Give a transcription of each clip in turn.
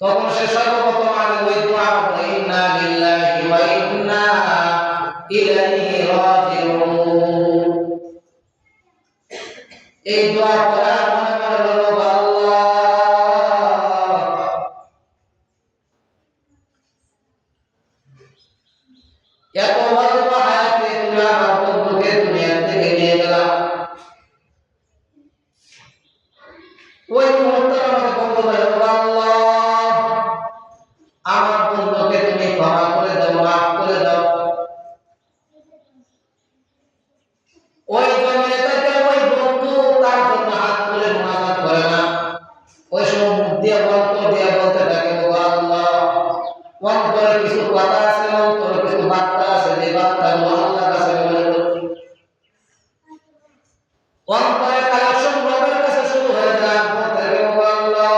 তখন সে সর্বপ্রথম আগে ওই দোয়া করে ইন্না লিল্লাহি ওয়া ইন্না ইলাইহি রাজিউন। এই দোয়া করা মনে মনে বলবো আল্লাহ এত অল্প হায়াতে তুমি আমার বন্ধুকে দুনিয়া থেকে নিয়ে গেলা। ওই মুহূর্তে আমাকে বন্ধু বলে আল্লাহ আমার বন্ধুকে তুমি ক্ষমা করে দাও, মাফ করে দাও। ওই জমিনে থেকে ওই বন্ধু তার জন্য হাত তুলে মুনাজাত করে না, ওই সময় মুখ দিয়ে বলতে থাকে ও আল্লাহ অন্তরে কিছু কথা আছে, অন্তরে কিছু বার্তা আছে, যে বার্তাগুলো আল্লাহর কাছে বলে অন্তরে কালেকশন রবের কাছে শুরু হয়ে যায়। বলতে থাকে ও আল্লাহ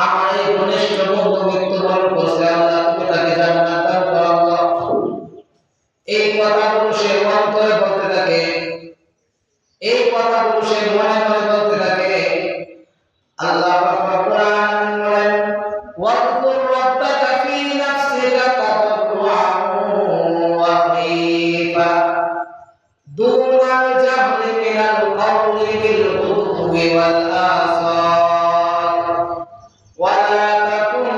আমার এই ঘনিষ্ঠ বন্ধু মৃত্যুবরণ করছে, আল্লাহ তুমি তাকে জান্নাত দান করো আল্লাহ। এই কথাগুলো সে অন্তরে বলতে থাকে, এই কথাগুলো সে মনে মনে বলতে থাকে। আল্লাহ কোরআন বলেন ওয়াকুর রাব্বাকা ফি নাফসিকা তাদাররুআন ওয়া খীফা দুনাল জাহরি মিনাল কওলি বিল গুদুওয়ি ওয়াল আসাল ওয়া লা তাকুন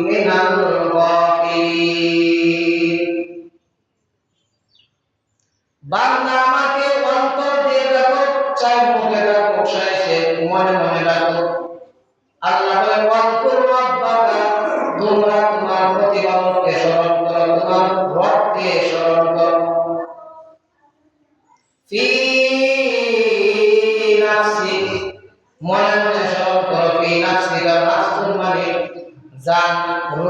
মিনাল গাফিলিন। বান্দা আমাকে অন্তর দিয়ে রাখো, চাই মুখে রাখো, চাই সে মনে মনে রাখো। আল্লাহ বলেন ওয়াকুর রাব্বাকা তোমরা তোমার প্রতিপালককে স্মরণ করো, তোমার রবকে স্মরণ করো। ফি নাফসিক মনে মনে স্মরণ করো, ফি নাফসিকা নাফসুন মানে জান।